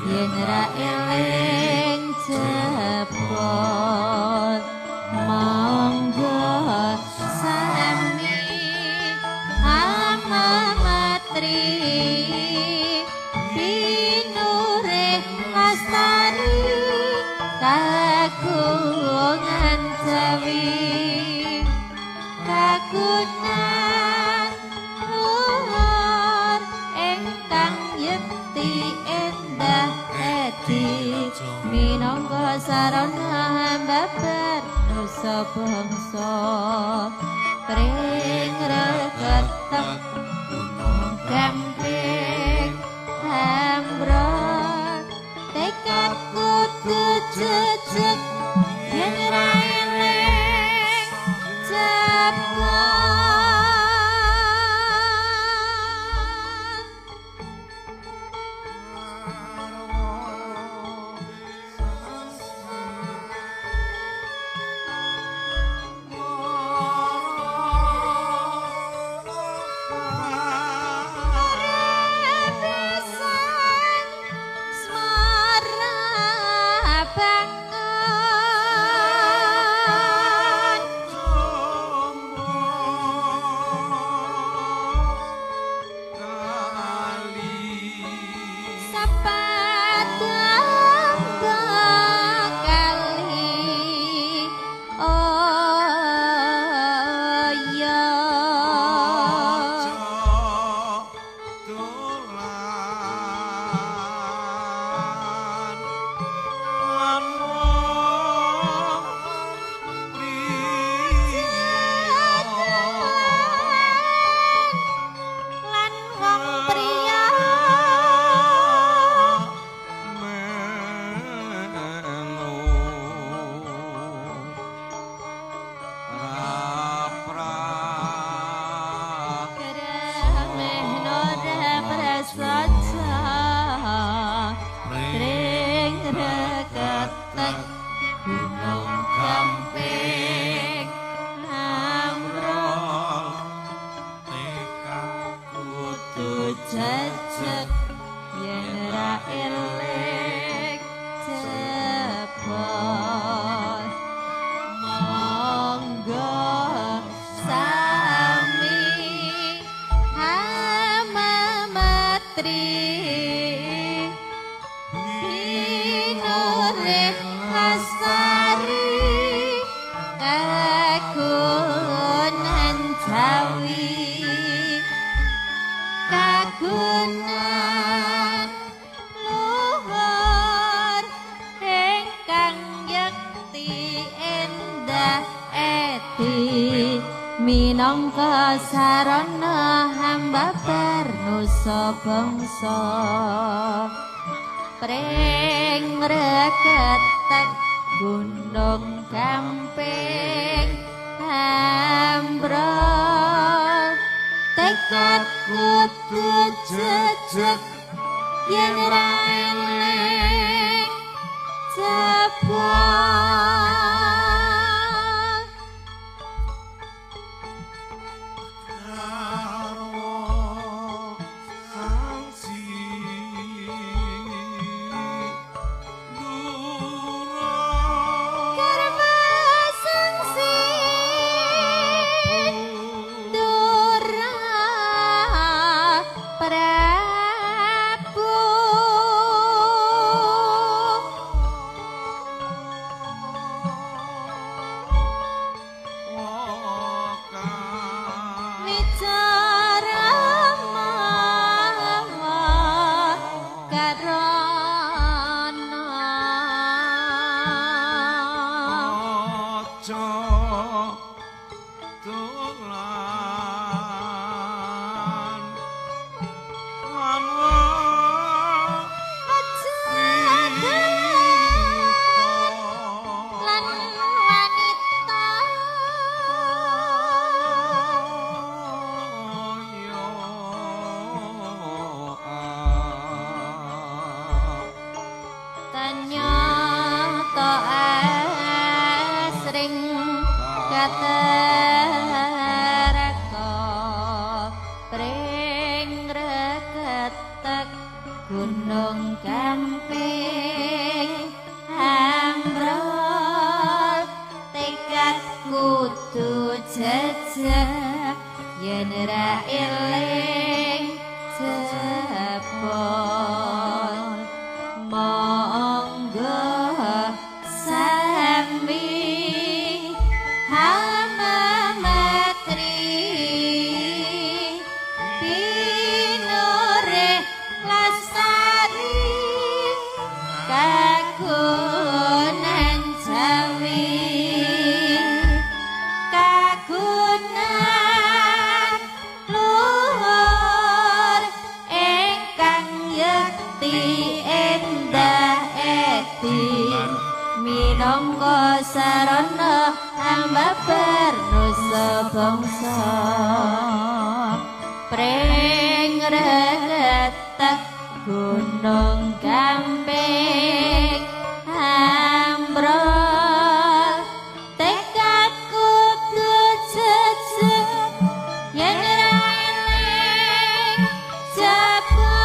yen ra eling cepot monggo sami amamatri pinurih lastari kagungan jawi kagungan luhur ingkang yekti endah edi minangka sarana babar nusa bangsa pring regetek gamping ambrot tekad kudu jejeg yen ra eling cepot jejeg yen ra eling cepot monggo sami amamatri pinurih lastari kagungan jawi kagungan luhur ingkang yekti endah edi minangka sarana hambabar nusa bangsa pring regetek gunung gamping ambrol tekad kudu jejeg yen ra eling cepot gunung gunung gamping ambrol tekad kudu jejak yen ra eling jebol monggo sami hamamatri pinore lastari kagunan jawi kagunan luhur ingkang yekti endah eti minangka sarana ambabarnusa bangsa pring regetek gunung gamping ambrol tekad kudu jejeg yen ra eling jebol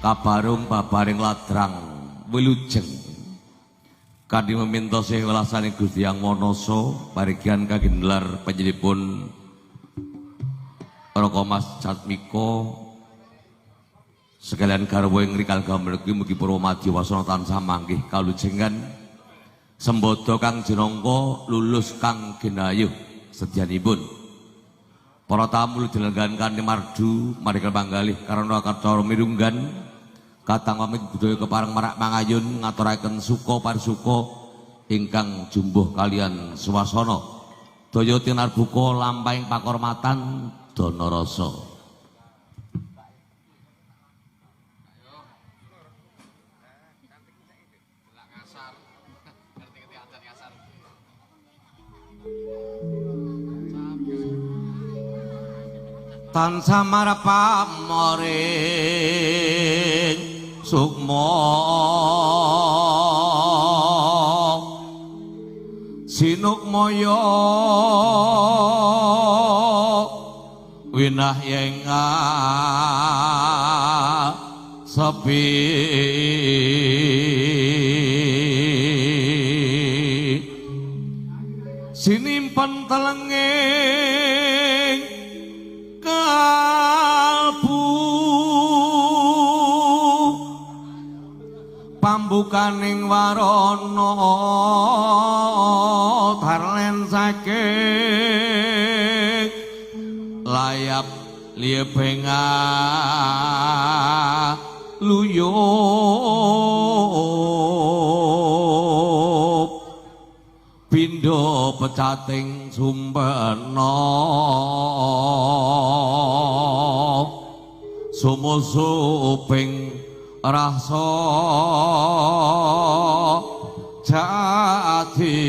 Kabarung babaring ladrang wilujeng kadi memintosi welasane Gusti Yang Monoso parigian kagem gelar panjenenganipun Raka Mas Catmiko sekalian garwa ing rikal gamel mugi para madya wasana tansah manggih kalujengan sembodo kang jenangka lulus kang ginayuh sedyanipun para tamu dilenggan kanthi mardu mari panggalih karana kacara mirunggan katang pamit budaya kepareng marak mangayun ngaturaken suka parisuka ingkang jumbuh kalian swasana daya tinarbuka lampahing pakormatan dana rasa tansah marep pamoring sukma sinukmaya winah ing sepi sinimpen telenging kalbu pambukaning warana tarlen saking layap liebenga luyup pindha pecating sumpena sumusuping rasa jati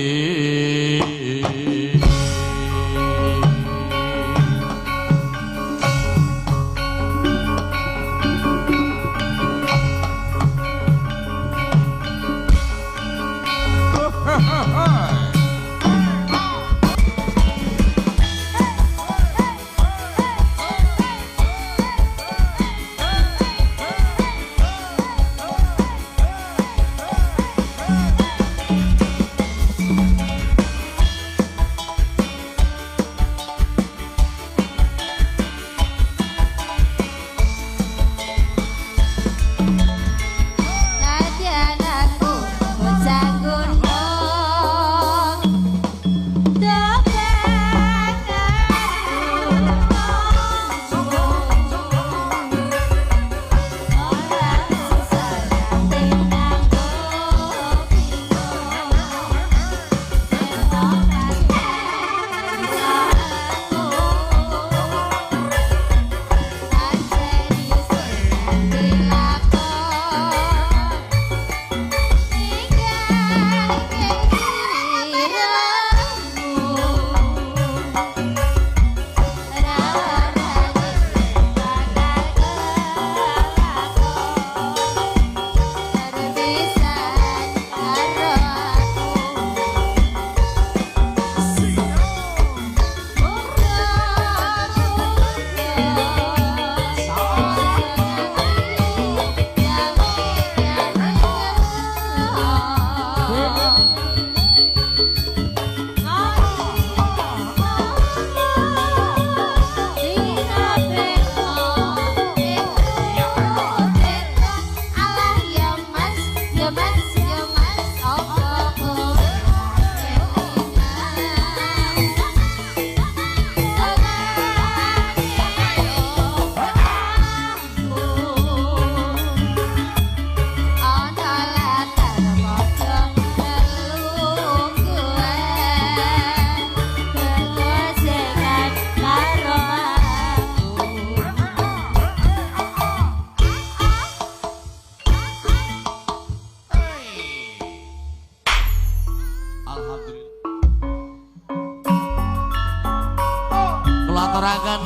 ngaturaken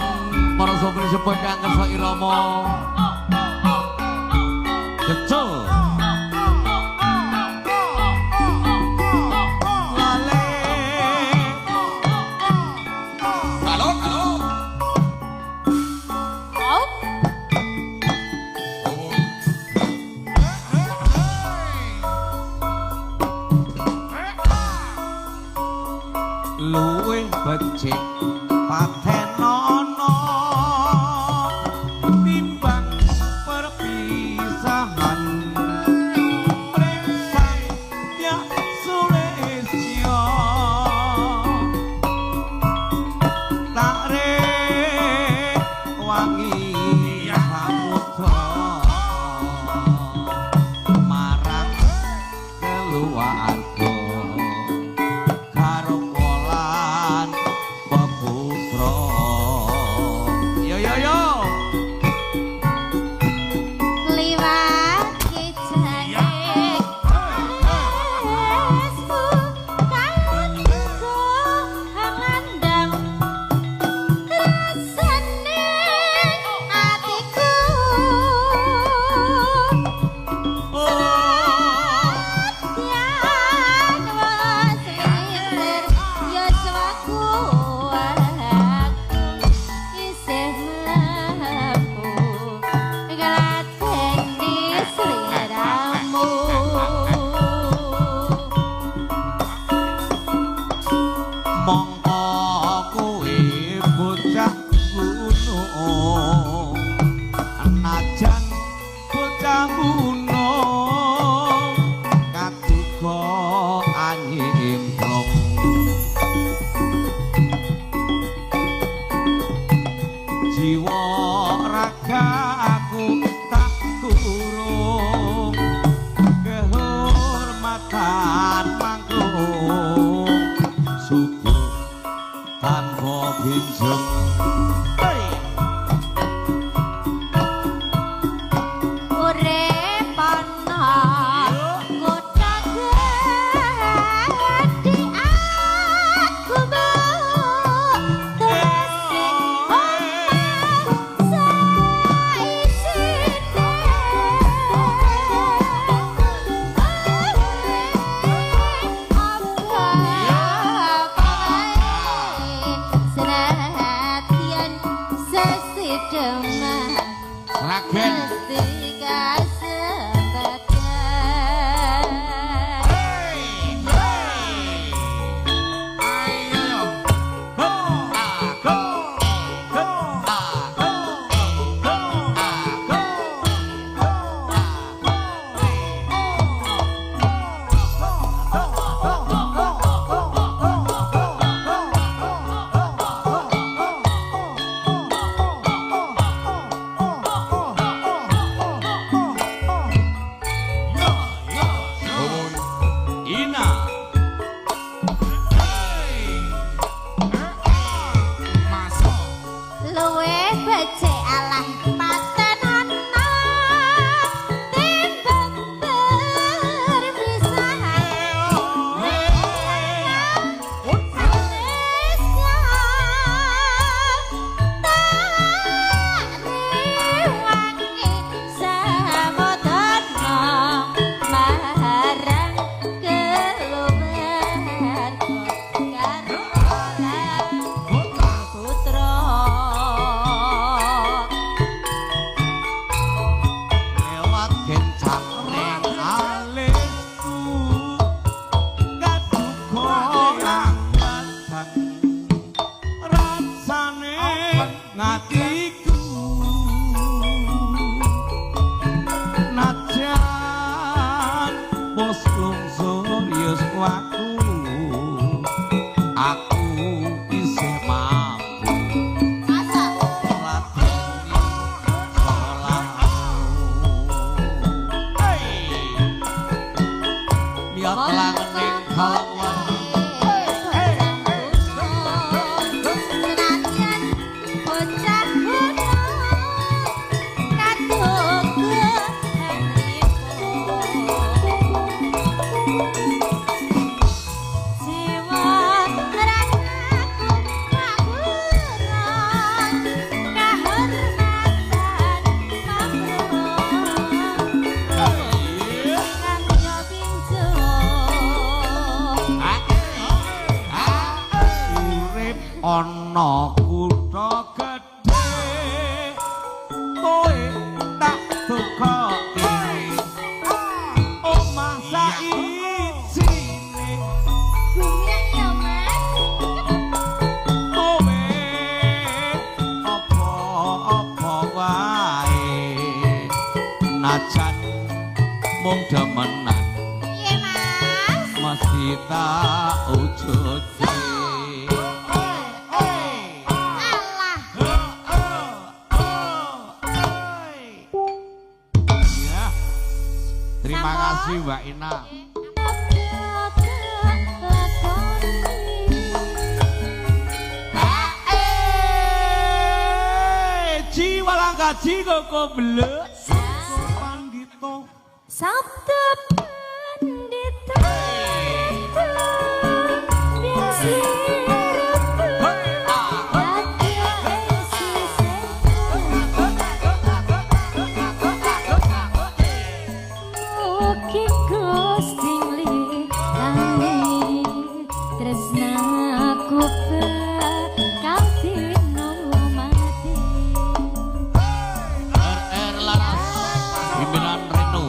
para sopir sepuh kang kersa irama Decul luwih becik patenono timbang perpisahan presan ya sulesya tare wangi samudra marang keluarga jiwa raga aku tak kurung kehormatan mangkung subur tanpa ginjeng ana kutha gedhe kowe tak dukoke omah saijine Bumian ya mas kowe apa wae najan mung demenan Iya mas mesti tak wujud Terima kasih Mbak Ina. Jiwa langkah jiwa kau belek. Pandito. Sabda pandita biasa Pimpinan Reno.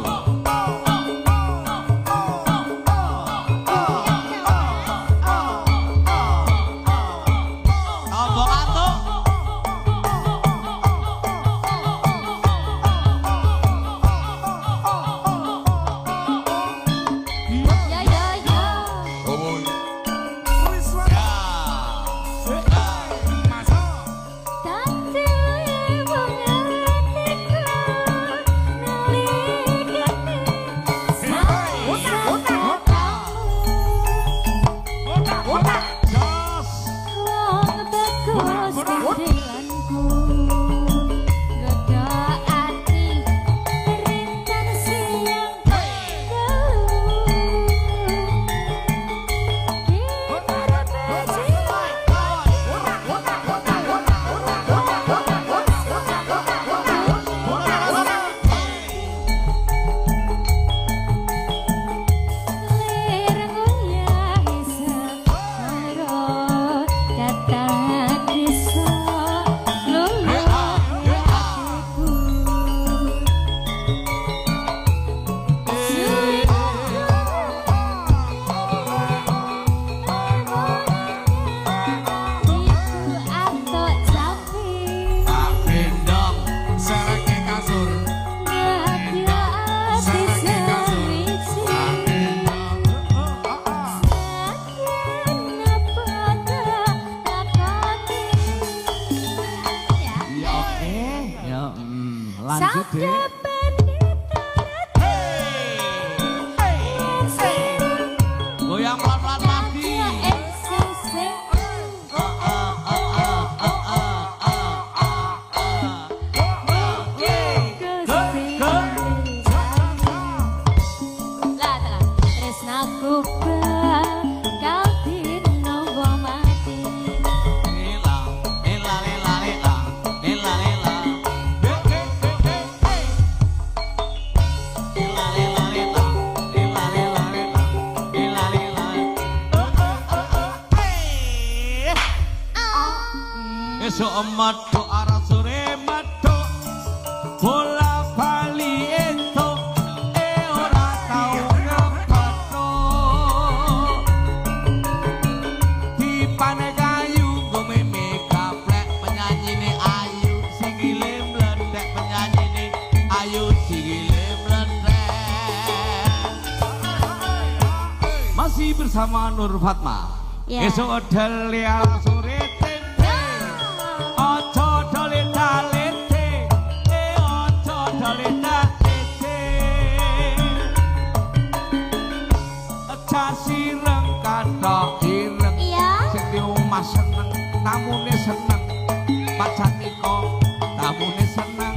Lanjut deh. Goyang pelan-pelan lagi. Esok emaduk arah sore maduk bola bali entuk ora tau ngepatuk dipane kayu nggo meme gaplek penyanyine ayu sikile mlendek penyanyine ayu sikile mlendek masih bersama Nur Fatma esok dele arah sore ojo dole dalete ojo dole dalete casi reng kathok ireng sing di omah seneng tamune seneng pacar iko tamune seneng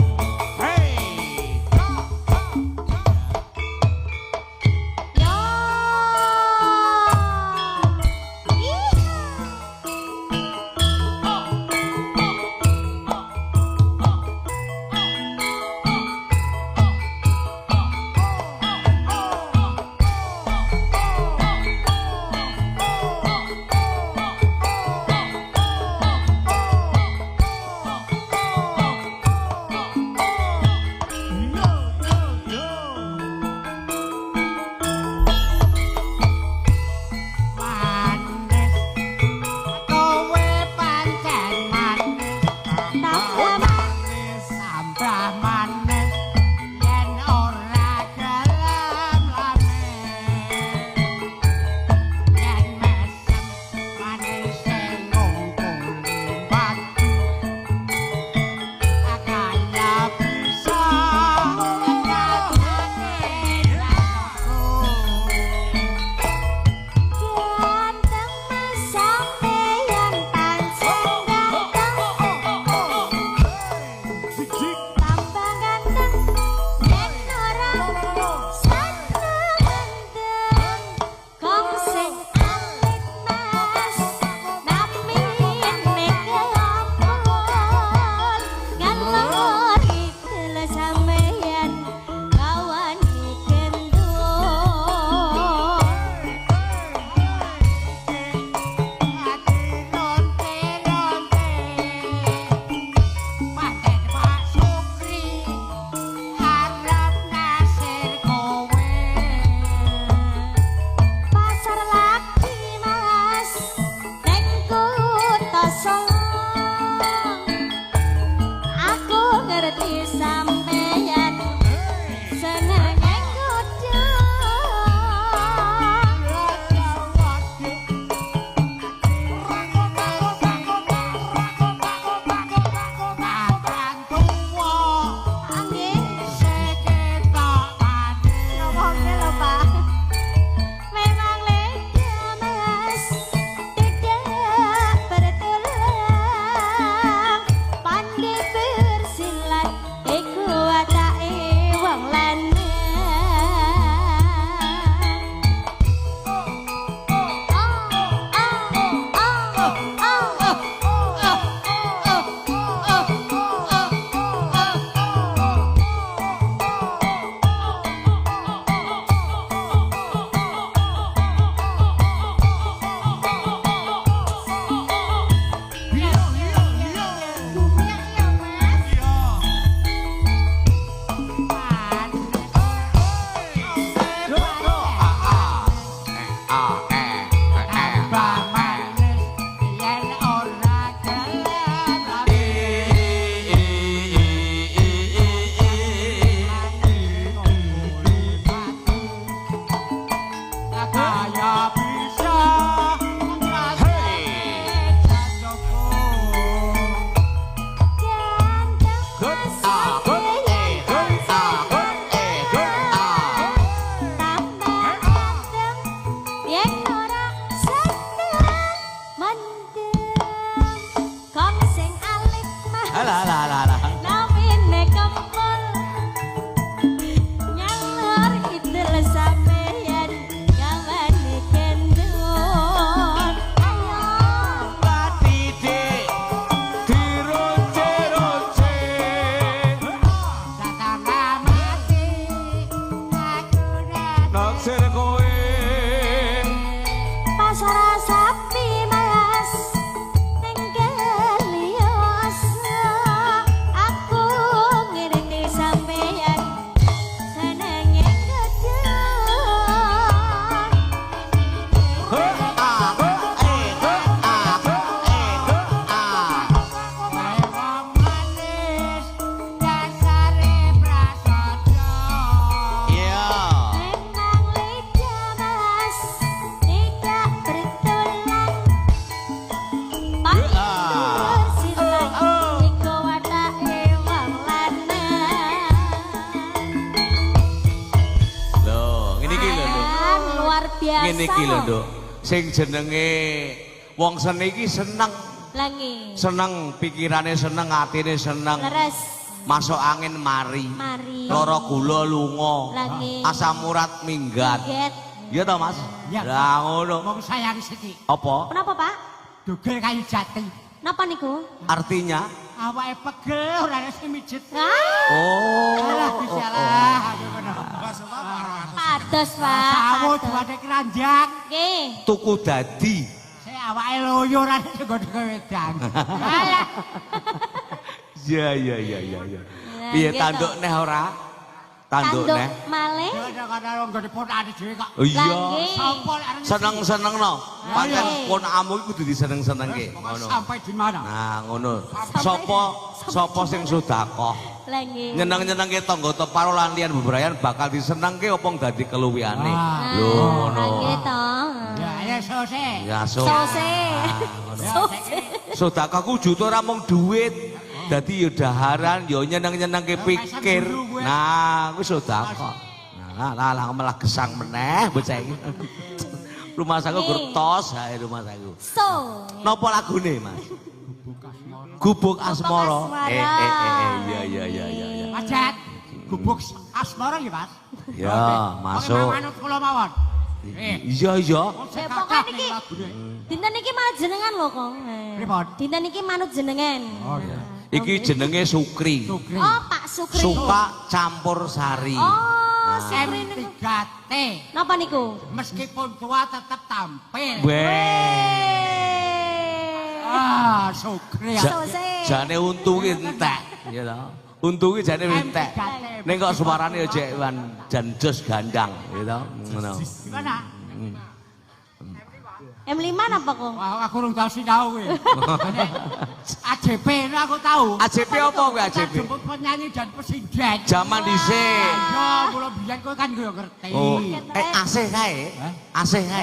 ngene iki lho, Nduk. Sing jenenge wong seni iki seneng. Langi. Seneng pikirane seneng, atine seneng. Leres. Masuk angin mari. Mari. Lara gula lunga. Langi. Asam urat minggat. Get. Iya toh, Mas? Iya. Lah ngono. Wong sayang sithik. Apa? Kenapa, Pak? Dugel kayu jati. Napa niku? Artinya? Awake pegel ora ana sing mijet. Oh. Alah bisa lah. Pados, Pak. Sawo Pados. duwate keranjang. Nggih. Tuku dadi. Saya awake loyo ora ana sing godhog wedang. Alah. Iya. Piye gitu. tanduk neh ora? Tanduk neh. malih. Ya kadang-kadang nggone ponakane dhewe kok. Oh iya. Langgih. Sapa lek arep Seneng-seneng no. Pancen Ayo. ponakmu iku kudu diseneng-senengke. Ngono. sampai di mana? Nah, ngono. Sapa sing sedekah? Lah nggih. Nyeneng-nyenengke tangga teparo lan liyan bebrayan bakal disenengke apa dadi keluwiane. Ah. Lho ngono. Nggih to. Ya ayo sose. Ya so. Sose. Ya, Sose. Sedekah ku juta ora mung duit. Dadi ya daharan, ya nyeneng-nyenengke pikir. Nah, kuwi sedekah. Nah, lah malah gesang meneh bocah iki. Rumah saku gertos hae rumah saku. So. Napa lagune, Mas? Gubuk Asmara. Iya. Pajat. Gubuk asmara ya, Mas. Ya, masuk. Manut kula mawon. Iya. Pokoke niki dinten iki manut jenengan lho, Kong. Pripun? Dinten iki manut jenengan. Oh iya. Iki jenenge Sukri. Sugri. Oh, Pak Sukri. Suka campur sari. Oh, Sukri niku. M3T. Napa niku? Meskipun tua tetap tampil. Weh. Sugri. Sose. Jane untunge entek, ya to. Untunge jane entek. Ning kok suarane ya jek jan jos gandang, ya to. Ngono. Gimana? M5 napa, Kong? Wah, aku urung tau sinau kuwi. AJP ini aku tahu. AJP apa kuwi AJP? Jemput penyanyi dan presiden. Zaman dhisik. Ya, mula biyen kowe kan yo ngerti. Oh, asih kae. Asih kae.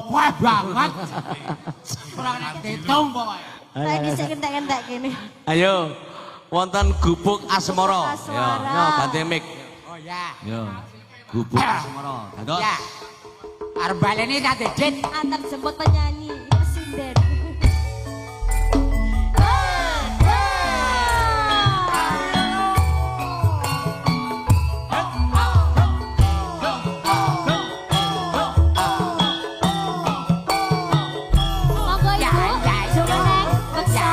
Kowe banget. Ora nek ditung pokoke. Saya dhisik kentek-kentek kene. Ayo. Wonten gubuk Asmara. Asmara. Yo, ganti mic. Oh ya. Yo. Gubuk Asmara. Gantos. Ya. Arep baleni ta Dit? Antar jemput penyanyi presiden. Monggo Ibu, jumeneng beksa.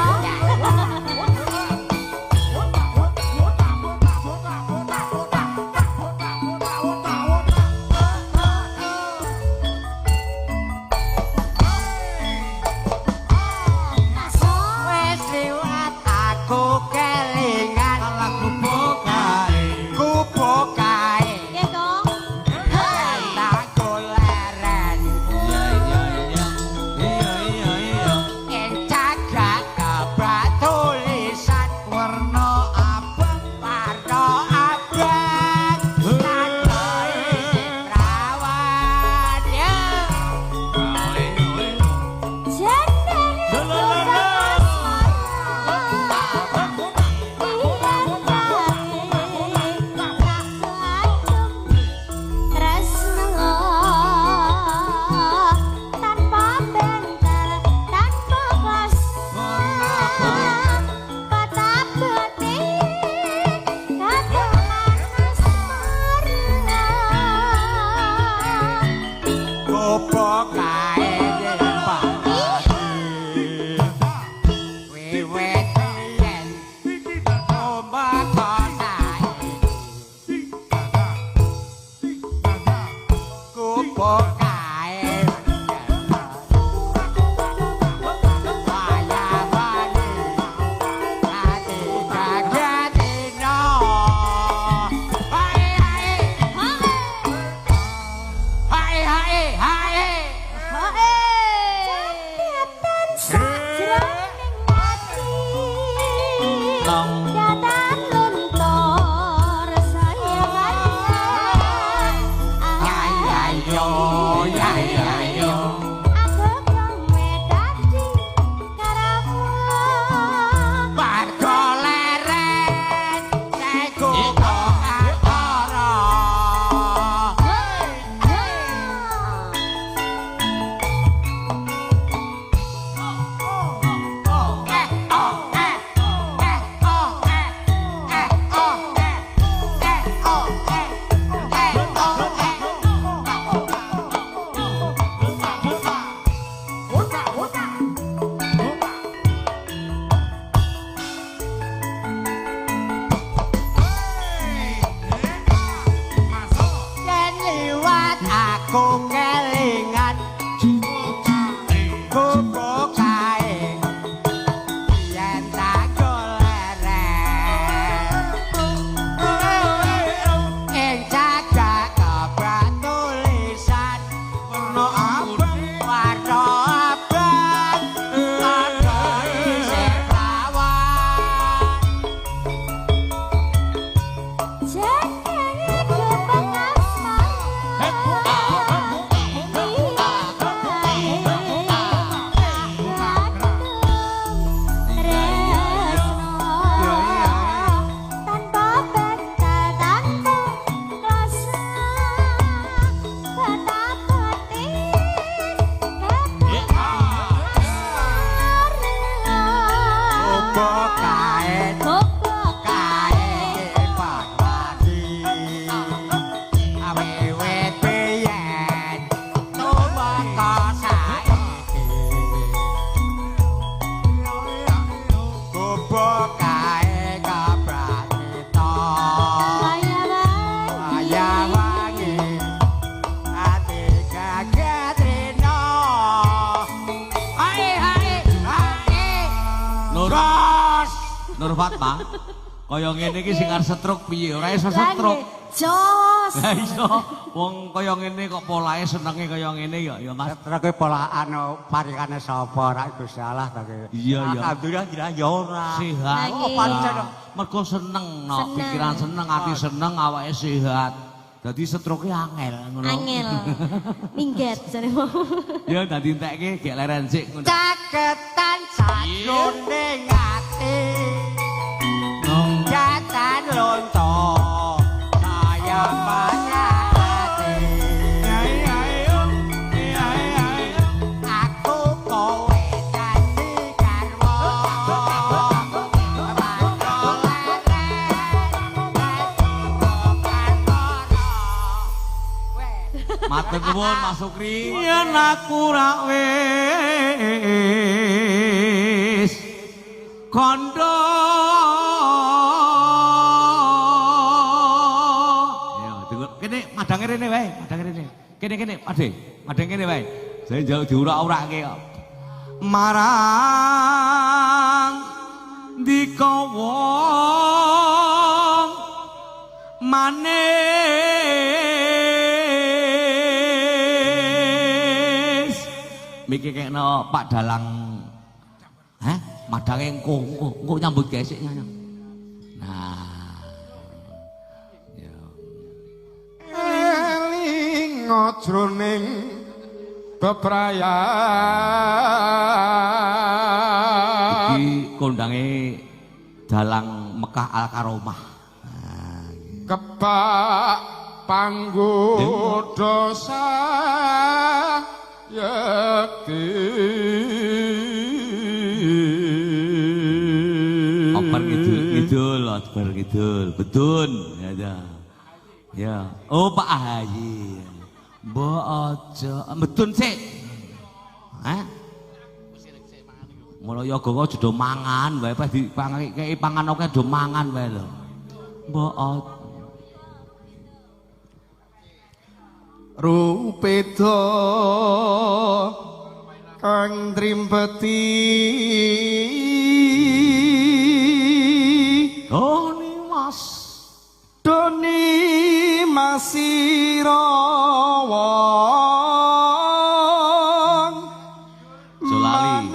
Nur Fatma. Kaya ngene iki sing arep stroke piye? Ora iso Lah, stroke. nggih. Jos. Lah iso. Wong kaya ngene kok polahe senenge kaya ngene ya Mas. Terus polaan paringane sapa ra Gusti Allah ta ki. Iya, iya. Alhamdulillah ya ora. Sehat. Lah, Oh, pancen mergo seneng no, Seneng. pikiran seneng, ati seneng, awake sehat. Dadi stroke angel ngono. Angel. Minggat jane mau. Ya dadi entekke gek leren sik ngono. Caketan sajroning ati. Jatan lontong saya banyak hati. Aku kowe janji karwo. Matur nuwun Mas Sukri. Yen aku ra wis kondo. Ya, dengar kene madange rene wae, madange rene. Kene Pade, madang kene wae. Saya njaluk diurak-urake kok. Marang dika wong manis mikir kekno Pak Dalang. Hah? Madange engko nyambut gesek nyanyang. Nah. Ya. Eling ngojroning bebrayan Iki kondange Dalang Mekah Al Karomah. kebak panggoda sayekti Oper kidul, oper kidul, betun, ya dah. Ya, oh Pak Ahaye, mbok aja, betun sih, hah? Mulai yoga kau jodoh mangan, bae pas di kayak pangan oke jodoh mangan bae lo, mbok aja. rupeda kang trimpeti Oh nih mas, doni masira wong Jolali.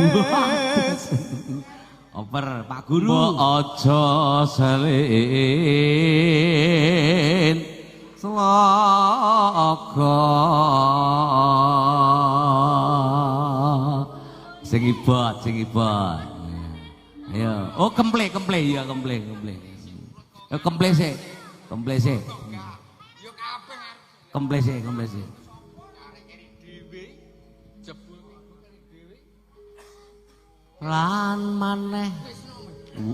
manis. Oper Pak Guru. Mbok aja selin sloga. Sing ibot. Ayo. Oh kemple ya kemple. Ya kemple sih. Kemple sih. Lan maneh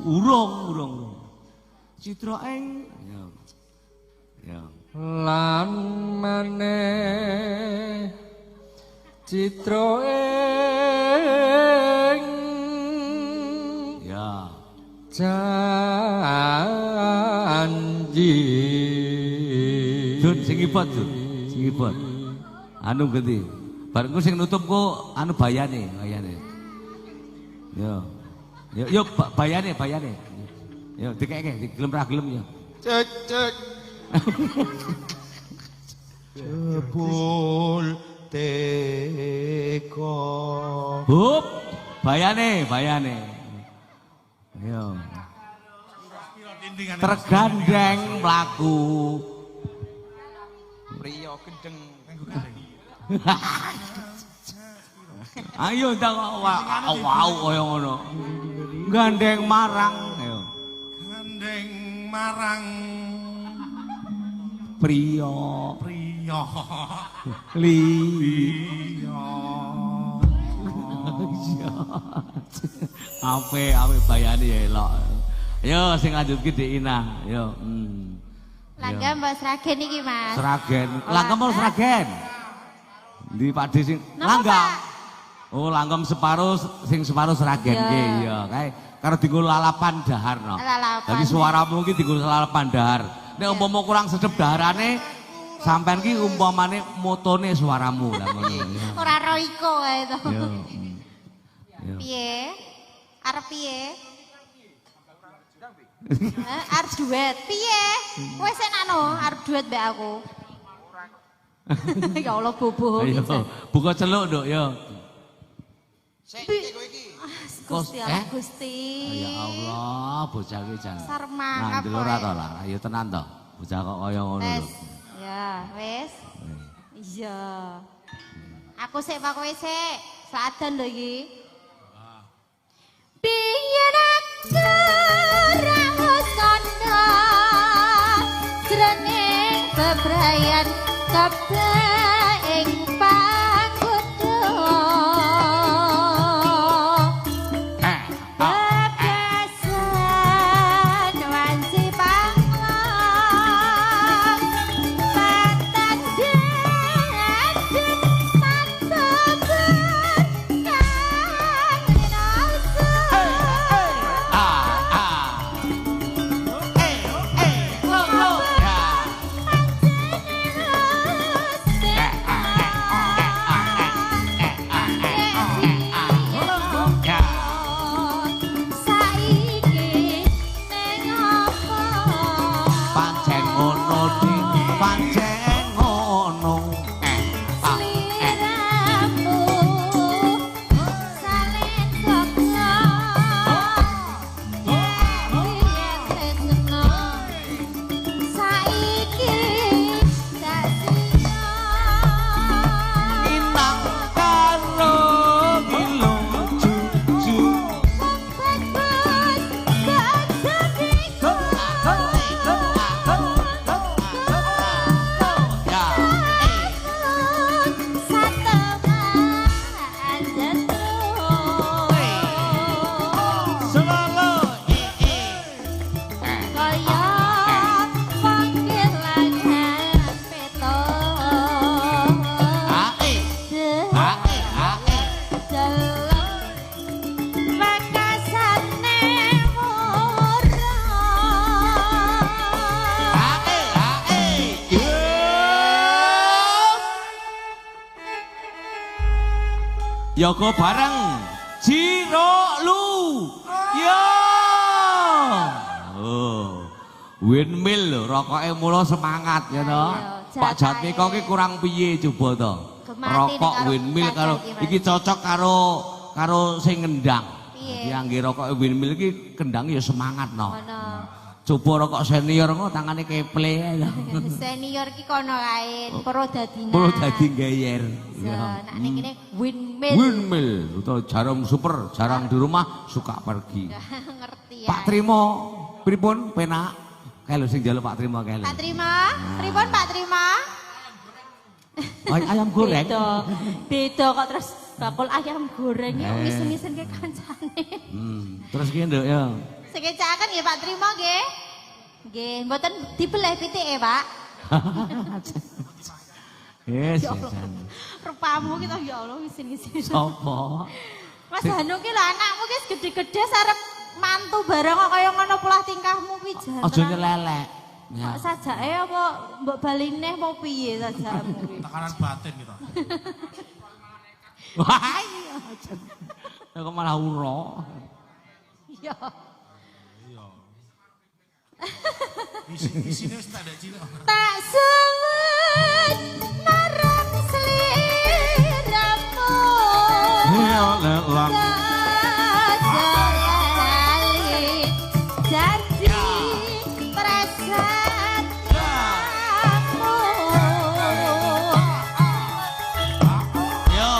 urung Citra ing ya Lan maneh citra ing ya janji Dun sing ibot anu ganti bareng ku sing nutup ku anu bayane yo bayane yo dikeke digelem ra gelem yo cek jebul teko hup bayane yo tergandeng mlaku priya gendeng ayo ndang wow kaya ngono gandeng marang ayo gandeng marang priya priya ape bayane ya elok yo sing lanjut ki Dik Ina yo Langgam Mbak Sragen iki Mas. Sragen langgam mau Sragen di Pak D sing Napa, langgam Pak? oh langgam separuh sing separuh Sragen Ya. nggih ya kae karo dienggo lalapan dahar no Lalapan. dadi suaramu ki dienggo lalapan dahar nek umpama kurang sedep daharane Sampeyan ki umpamane motone suaramu lah ngono. Ora roiko kae to. Yo. Yo. Piye? Arep piye? Arep duet. Piye? Wis enakno arep duet mbek aku. Ya Allah bobo. Ayo, buka celuk nduk yo. Sik iki kowe iki. Gusti Allah Gusti. Ya Allah, bocah ki jan. Sarmang Nah, apa? delok ora to lah, ayo tenan to. Bocah kok kaya ngono lho. Wes. Ya, wes. Iya. Aku sik Pak kowe sik. Sladan lho iki. Biyen aku raos kono jroning bebrayan kabeh ing panggoda. Bebasan wanci panglang patan den santoban kang nasa. Saiki ning apa? Pancen ngono di, pancen ngono. Sliramu salin goglo yen tresno saiki tak sino Inang karo gilung cucu. bagus gak jadiku Ya. sateman jatuh Selalu kaya panggil lagan peto delok makasane murah Yoko bareng Jiro Lu. Yo. Oh. Windmill lho, rokoke mulo semangat ya to. Iya, Pak Jatmiko ki kurang piye coba to. Gemati Rokok nih karo windmill Pak karo Jatmiko. iki cocok karo sing ngendang. Piye? Jadi angge rokoke windmill iki kendang ya semangat no. Kono. Coba rokok senior kok tangane keple ae lho. Senior ki kono kae, pro dadinan. Perlu dadi gayer. So, Ya. nak ning kene windmill. Windmill atau jarum super, jarang di rumah suka pergi. Ngerti ya. Pak Trimo, pripun penak? Kae lho sing njaluk Pak Trimo kae lho. Pak Trima, pripun Pak Trima? Ayam goreng. Beda kok terus bakul ayam goreng ya ngisen-ngisen ke kancane. Terus ki nduk ya. Sekecakan nggih Pak Trima nggih. Nggih, mboten dibeleh pitike, Pak. Yes. Ya Allah. Rupamu kita ya Allah ngisen-ngisen. Sopo? Mas Hanu ki lho anakmu ki gede-gede sarep mantu bareng kok kaya ngono pola tingkahmu kuwi jan. Aja nyelelek. Ya. Kok sajake apa mbok bali neh apa piye sajakmu kuwi? Tekanan batin kita. Wah, iya. Kok malah uro. Iya. Isine wis tak ada cilik. Tak suwun marang sliramu. Ya lelang. Lali janji prasajamu. Yo.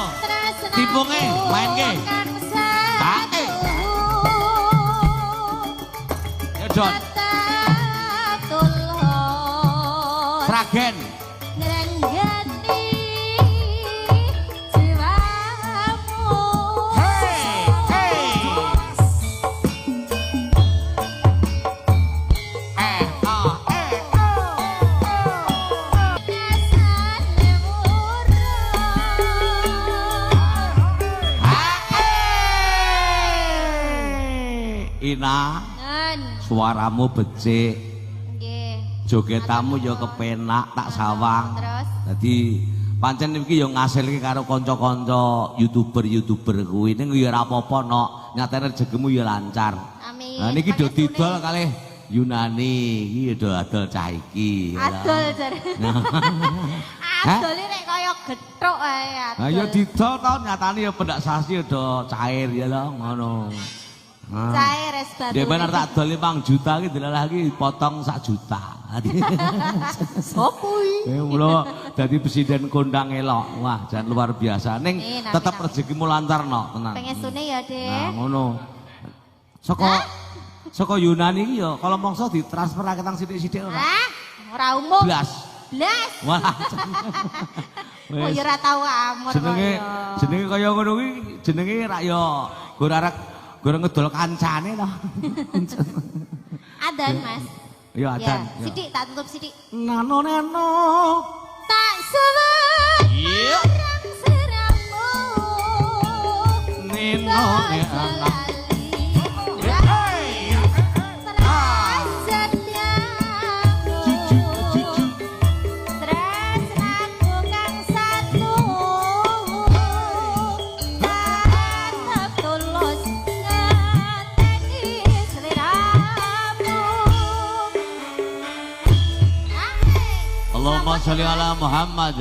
Tipunge, main ke. Take. Ya Don. Sragen. Ngrenggani jiwamu. Rasane Ina, Nun, suaramu becik. nggih. Jogetamu ya kepenak tak sawang. Terus Dadi pancen iki ya ngasilke karo kanca-kanca YouTuber kuwi ning ya ora apa-apa nok. Nyatane rezekimu ya lancar. amin. Nah niki do Pakai didol sune. kalih Yunani iki ya do adol cah iki. Adol jare. Adol iki nek kaya gethuk ae adol. Nah ya didol to nyatane ya pendak sasi ya do cair ya lho ngono. Cair es batu. Dia benar tak dol 5 juta iki delok lagi potong 1 juta. Sopo iki? Mula dadi presiden kondang elok. Wah, jan luar biasa. Ning Amin, tetep amin. rezekimu lancar no, tenang. Pengesune ya, Nah, Dek. ngono. Saka Yunani iki ya kalau mongso ditransfer ke tang sithik-sithik ora. Hah? Ora umum. Blas. Blas. Wah. Oh, ya ora tau amur kok Jenenge kaya ngono kuwi jenenge rak ya goreng ngedol kancane to. Adan, Mas. Ya adan. Ya, sidik tak tutup sidik. Nano neno. Tak suwun. Iya. Orang seramu. Neno ne anak. Allahumma sholli ala Muhammad.